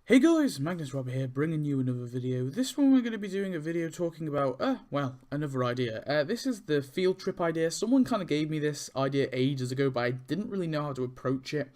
Hey guys, Magnus here, bringing you another video. This one we're going to be doing a video talking about, another idea. This is the field trip idea. Someone kind of gave me this idea ages ago, but I didn't really know how to approach it.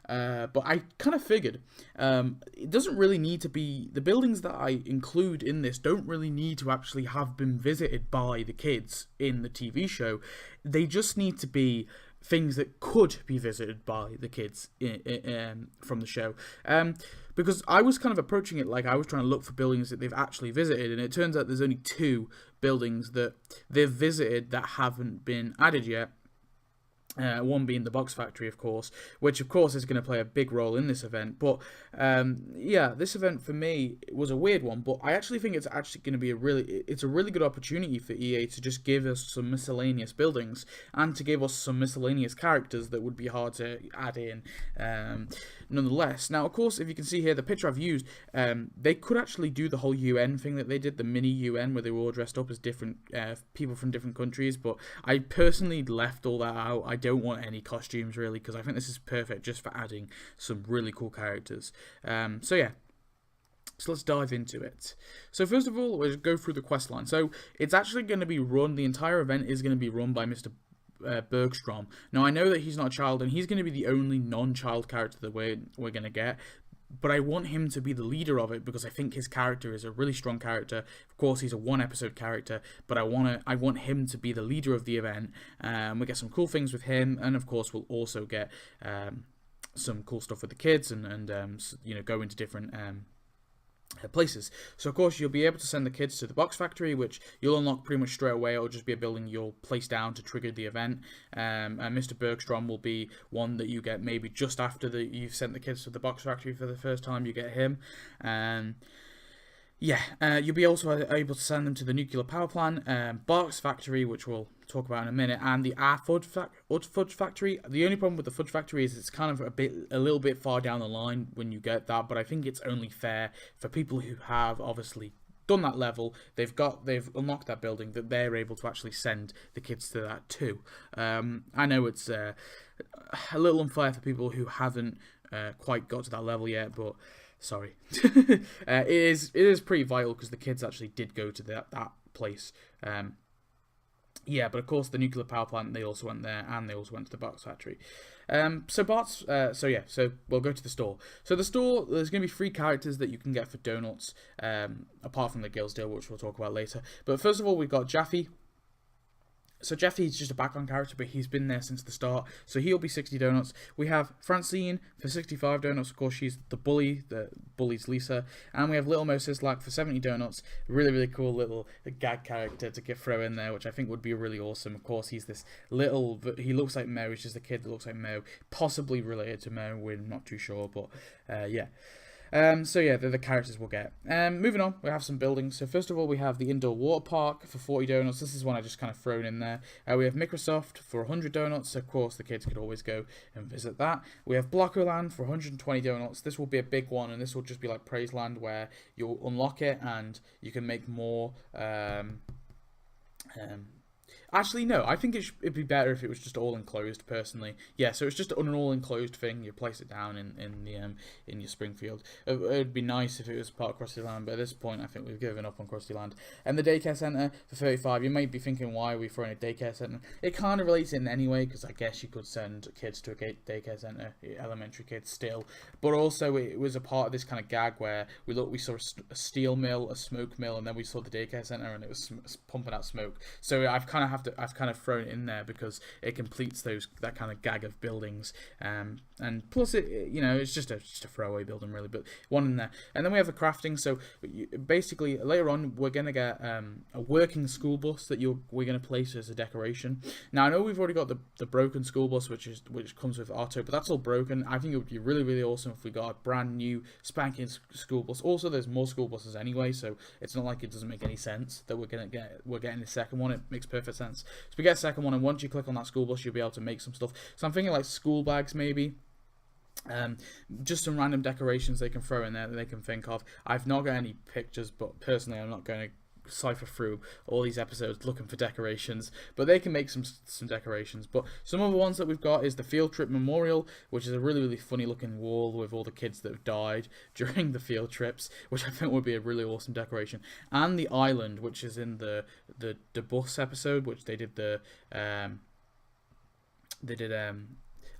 But I kind of figured it doesn't really need to be, the buildings that I include in this don't really need to actually have been visited by the kids in the TV show. They just need to be things that could be visited by the kids from the show. Because I was kind of approaching it like I was trying to look for buildings that they've actually visited, and it turns out there's only 2 buildings that they've visited that haven't been added yet. One being the box factory, of course, which of course is going to play a big role in this event. But yeah, this event for me was a weird one, but I actually think it's actually going to be a really good opportunity for EA to just give us some miscellaneous buildings and to give us some miscellaneous characters that would be hard to add in. Nonetheless, now of course, if you can see here, the picture I've used, they could actually do the whole UN thing that they did, the mini UN, where they were all dressed up as different people from different countries. But I personally left all that out. I don't want any costumes really, because I think this is perfect just for adding some really cool characters. So yeah, so let's dive into it. So first of all, we'll go through the quest line. So it's actually going to be run, the entire event is going to be run by Mr. Bergstrom. Now I know that he's not a child, and he's going to be the only non-child character that we're going to get. But I want him to be the leader of it because I think his character is a really strong character. Of course, he's a 1-episode character, but I want him to be the leader of the event. We get some cool things with him, and of course, we'll also get some cool stuff with the kids, and go into different places. So of course you'll be able to send the kids to the box factory, which you'll unlock pretty much straight away. It'll just be a building you'll place down to trigger the event. And Mr. Bergstrom will be one that you get maybe just after you've sent the kids to the box factory for the first time. You get him. You'll be also able to send them to the nuclear power plant, box factory, which we'll talk about in a minute, and the fudge factory. The only problem with the fudge factory is it's kind of a little bit far down the line when you get that, but I think it's only fair for people who have obviously done that level, they've unlocked that building, that they're able to actually send the kids to that too. I know it's a little unfair for people who haven't quite got to that level yet, but sorry. It is pretty vital because the kids actually did go to that place. But of course the nuclear power plant, they also went there, and they also went to the box factory. So we'll go to the store. So the store, there's going to be 3 characters that you can get for donuts, apart from the girls deal, which we'll talk about later. But first of all, we've got Jaffe. So Jeffy's just a background character, but he's been there since the start, so he'll be 60 donuts. We have Francine for 65 donuts. Of course, she's the bully's Lisa. And we have Little Mo Sislak for 70 donuts. Really, really cool little gag character to throw in there, which I think would be really awesome. Of course, he's this he looks like Mo. He's just a kid that looks like Mo, possibly related to Mo. We're not too sure, but yeah. They're the characters we'll get. Moving on, we have some buildings. So first of all, we have the indoor water park for 40 donuts. This is one I just kind of thrown in there. We have Microsoft for 100 donuts. Of course, the kids could always go and visit that. We have Blockoland for 120 donuts. This will be a big one, and this will just be like Praiseland, where you'll unlock it and you can make more. Actually, no, I think it'd be better if it was just all enclosed, personally. Yeah, so it's just an all enclosed thing. You place it down in your Springfield. It'd be nice if it was part of Krusty Land, but at this point, I think we've given up on Krusty Land. And the daycare center for 35. You might be thinking, why are we throwing a daycare center? It kind of relates in anyway, because I guess you could send kids to a daycare center, elementary kids still. But also, it was a part of this kind of gag where we saw a steel mill, a smoke mill, and then we saw the daycare center, and it was pumping out smoke. So I've kind of thrown it in there because it completes that kind of gag of buildings, and plus it's just a throwaway building really, but one in there. And then we have the crafting. So basically later on we're gonna get a working school bus that we're gonna place as a decoration. Now I know we've already got the broken school bus which comes with Otto, but that's all broken. I think it would be really, really awesome if we got a brand new spanking school bus. Also, there's more school buses anyway, so it's not like it doesn't make any sense that we're getting the second one. It makes perfect sense. So we get a second one, and once you click on that school bus, you'll be able to make some stuff. So I'm thinking like school bags maybe. Just some random decorations they can throw in there that they can think of. I've not got any pictures, but personally I'm not going to cipher through all these episodes looking for decorations, but they can make some decorations. But some other ones that we've got is the field trip memorial, which is a really funny looking wall with all the kids that have died during the field trips, which I think would be a really awesome decoration. And the island, which is in the bus episode, which they did a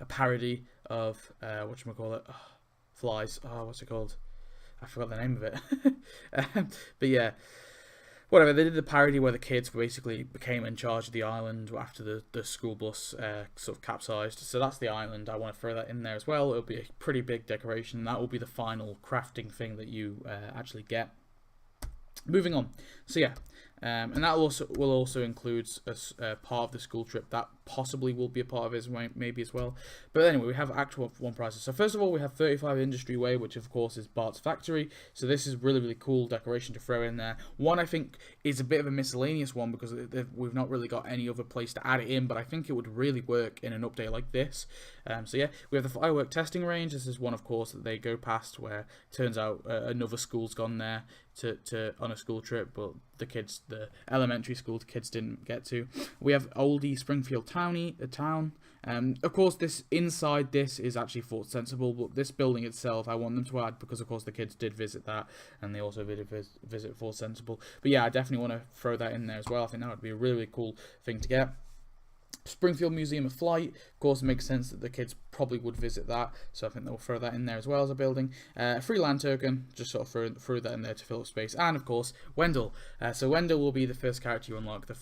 parody of whatchamacallit, flies. Oh, what's it called? I forgot the name of it. But yeah, whatever. They did the parody where the kids basically became in charge of the island after the school bus sort of capsized. So that's the island. I want to throw that in there as well. It'll be a pretty big decoration. That will be the final crafting thing that you actually get. Moving on. So yeah. And that will also include a part of the school trip that possibly will be a part of it maybe as well. But anyway, we have actual 1 prizes. So first of all, we have 35 Industry Way, which of course is Bart's factory. So this is really cool decoration to throw in there. One I think is a bit of a miscellaneous one because we've not really got any other place to add it in, but I think it would really work in an update like this. So yeah, we have the firework testing range. This is one, of course, that they go past where it turns out another school's gone there on a school trip, but the elementary school kids didn't get to. We have oldie Springfield town. Of course, inside this is actually Fort Sensible, but this building itself, I want them to add because, of course, the kids did visit that, and they also did visit Fort Sensible. But yeah, I definitely want to throw that in there as well. I think that would be a really cool thing to get. Springfield Museum of Flight, of course, it makes sense that the kids probably would visit that, so I think they'll throw that in there as well as a building. Free land token, just sort of throw that in there to fill up space, and of course Wendell. So Wendell will be the first character you unlock, the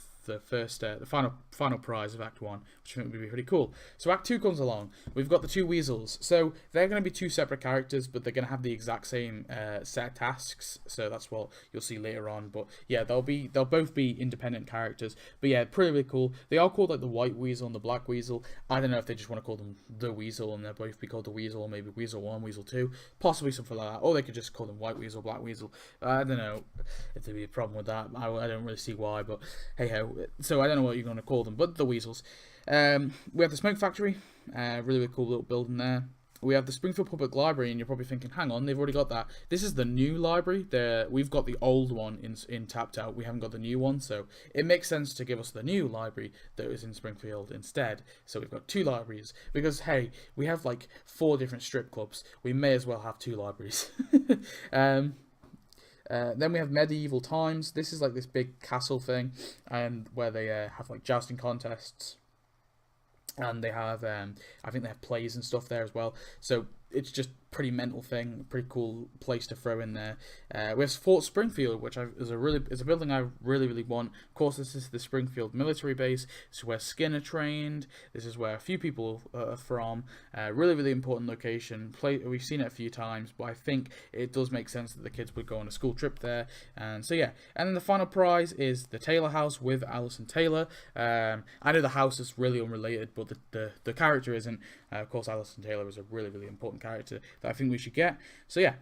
final prize of Act 1, which I think would be pretty cool. So Act 2 comes along. We've got the 2 weasels. So they're going to be 2 separate characters, but they're going to have the exact same set of tasks. So that's what you'll see later on. But yeah, they'll both be independent characters. But yeah, pretty cool. They are called like the White Weasel and the Black Weasel. I don't know if they just want to call them the Weasel and they'll both be called the Weasel, or maybe Weasel 1, Weasel 2, possibly something like that. Or they could just call them White Weasel, Black Weasel. I don't know if there'd be a problem with that. I don't really see why, but hey ho. So I don't know what you're going to call them, but the weasels. We have the Smoke Factory, really cool little building there. We have the Springfield Public Library, and you're probably thinking, hang on, they've already got that. This is the new library. We've got the old one in tapped out. We haven't got the new one, so it makes sense to give us the new library that is in Springfield instead. So we've got 2 libraries, because hey, we have like 4 different strip clubs. We may as well have 2 libraries. Then we have Medieval Times. This is like this big castle thing, and where they have like jousting contests, and they have I think they have plays and stuff there as well. So it's just pretty mental thing, pretty cool place to throw in there. We have Fort Springfield, which is a building I really want. Of course, this is the Springfield military base. This is where Skinner trained. This is where a few people are from. Really important location. We've seen it a few times, but I think it does make sense that the kids would go on a school trip there. And so yeah, and then the final prize is the Taylor House with Alison Taylor. I know the house is really unrelated, but the character isn't. Of course, Alison Taylor is a really important character that I think we should get. So yeah.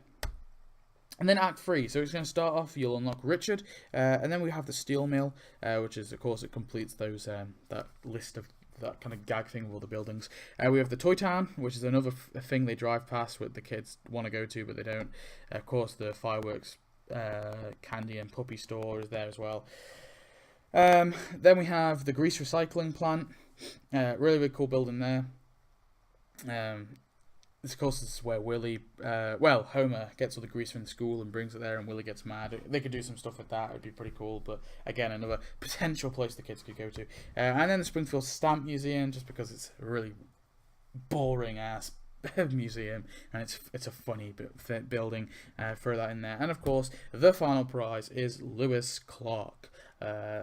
And then Act 3, so it's going to start off, you'll unlock Richard, and then we have the Steel Mill, which is, of course, it completes those that list of that kind of gag thing with all the buildings. We have the Toy Town, which is another thing they drive past what the kids want to go to, but they don't. Of course, the fireworks, candy and puppy store is there as well. Then we have the Grease Recycling Plant, really cool building there. Of course, this is where Homer gets all the grease from the school and brings it there, and Willie gets mad. They could do some stuff with that. It would be pretty cool, but again, another potential place the kids could go to. And then the Springfield Stamp Museum, just because it's a really boring-ass museum, and it's a funny building. Throw that in there. And of course, the final prize is Lewis Clark,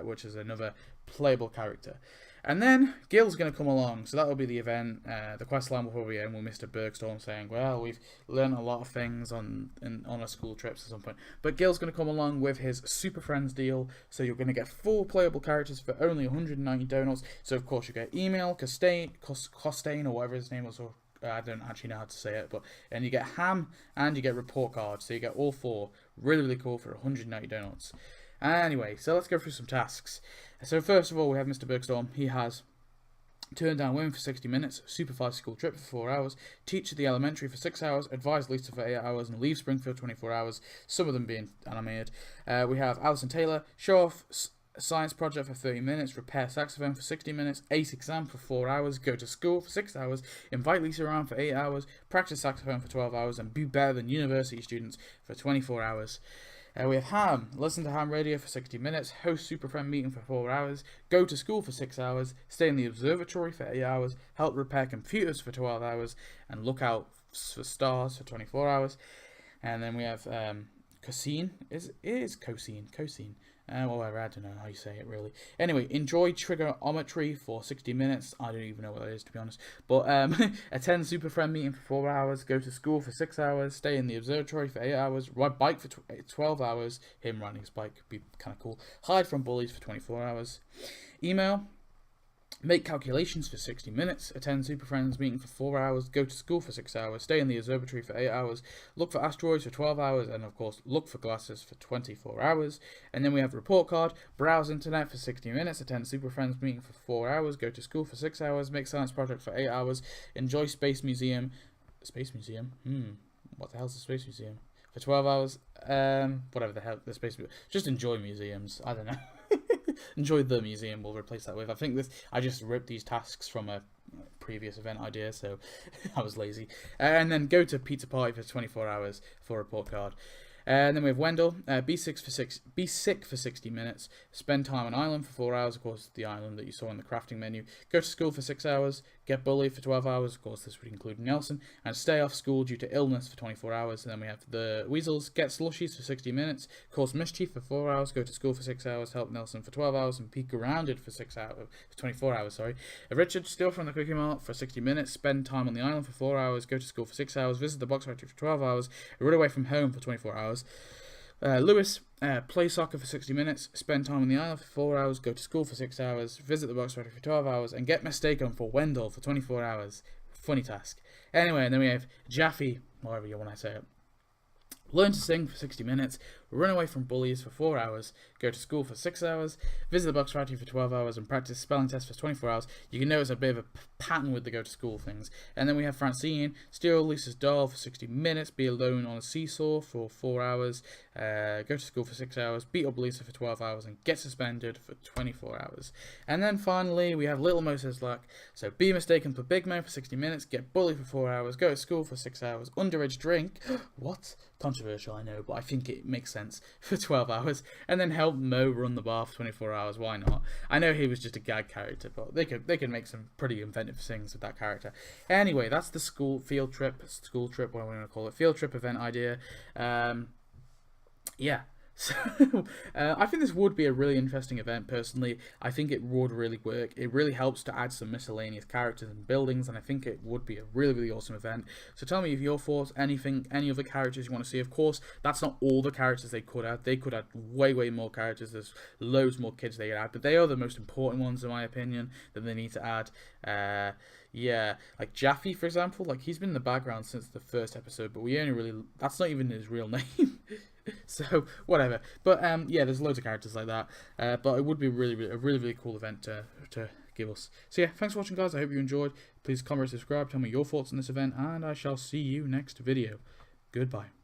which is another playable character. And then Gil's going to come along, so that will be the event. The questline will probably end with Mr. Bergstorm saying, well, we've learned a lot of things on our school trips at some point. But Gil's going to come along with his Super Friends deal, so you're going to get 4 playable characters for only 190 donuts. So, of course, you get Email, Costain, or whatever his name was, or I don't actually know how to say it, and you get Ham, and you get Report Card, so you get all 4. Really cool for 190 donuts. Anyway, so let's go through some tasks. So first of all, we have Mr. Bergstorm. He has Turn down women for 60 minutes, supervise school trip for 4 hours, teach at the elementary for 6 hours, advise Lisa for 8 hours, and leave Springfield 24 hours, some of them being animated. We have Alison Taylor, show off science project for 30 minutes, repair saxophone for 60 minutes, ace exam for 4 hours, go to school for 6 hours, invite Lisa around for 8 hours, practice saxophone for 12 hours, and be better than university students for 24 hours. We have Ham, listen to ham radio for 60 minutes, host Super Friend meeting for 4 hours, go to school for 6 hours, stay in the observatory for 8 hours, help repair computers for 12 hours, and look out for stars for 24 hours. And then we have Cosine, it is Cosine, whatever, I don't know how you say it really. Anyway, enjoy trigonometry for 60 minutes. I don't even know what that is, to be honest. But attend Super Friend meeting for 4 hours, go to school for 6 hours, stay in the observatory for 8 hours, ride bike for 12 hours. Him riding his bike would be kind of cool. Hide from bullies for 24 hours. Email. Make calculations for 60 minutes, attend Super Friends meeting for 4 hours, go to school for 6 hours, stay in the observatory for 8 hours, look for asteroids for 12 hours, and of course, look for glasses for 24 hours. And then we have report card, browse internet for 60 minutes, attend Super Friends meeting for 4 hours, go to school for 6 hours, make science project for 8 hours, enjoy Space Museum. Space Museum? What the hell's the Space Museum? For 12 hours, whatever the hell, the Space Museum. Just enjoy museums, I don't know. Enjoy the museum, we'll replace that with. I just ripped these tasks from a previous event idea, so I was lazy. And then go to pizza party for 24 hours for a report card. And then we have Wendell, be sick for 60 minutes, spend time on island for 4 hours, of course the island that you saw in the crafting menu, go to school for 6 hours, get bullied for 12 hours, of course this would include Nelson, and stay off school due to illness for 24 hours. And then we have the Weasels, get slushies for 60 minutes, cause mischief for 4 hours, go to school for 6 hours, help Nelson for 12 hours, and be grounded for 24 hours. Richard, steal from the Cookie Mart for 60 minutes, spend time on the island for 4 hours, go to school for 6 hours, visit the box factory for 12 hours, run away from home for 24 hours. Lewis, play soccer for 60 minutes, spend time on the island for 4 hours, go to school for 6 hours, visit the box factory for 12 hours, and get mistaken for Wendell for 24 hours. Funny task. Anyway, and then we have Jaffe, whatever you want to say it. Learn to sing for 60 minutes, run away from bullies for 4 hours, go to school for 6 hours, visit the box factory for 12 hours, and practice spelling tests for 24 hours. You can notice a bit of a pattern with the go to school things. And then we have Francine, steal Lisa's doll for 60 minutes, be alone on a seesaw for 4 hours, go to school for 6 hours, beat up Lisa for 12 hours, and get suspended for 24 hours. And then finally, we have Little Moses Luck. So be mistaken for Big Man for 60 minutes, get bullied for 4 hours, go to school for 6 hours, underage drink. What? Controversial, I know, but I think it makes sense, for 12 hours, and then help Mo run the bar for 24 hours. Why not? I know he was just a gag character, but they could make some pretty inventive things with that character. Anyway, that's the school trip, what am I going to call it, field trip event idea. Yeah. So, I think this would be a really interesting event, personally. I think it would really work. It really helps to add some miscellaneous characters and buildings, and I think it would be a really, really awesome event. So tell me if your thoughts, any other characters you want to see. Of course, that's not all the characters they could add. They could add way, way more characters. There's loads more kids they could add, but they are the most important ones, in my opinion, that they need to add. Yeah, like Jaffe, for example, like he's been in the background since the first episode, but that's not even his real name. So whatever, but yeah, there's loads of characters like that, but it would be a really cool event to give us. So yeah, thanks for watching, guys. I hope you enjoyed. Please comment, subscribe, tell me your thoughts on this event, and I shall see you next video. Goodbye.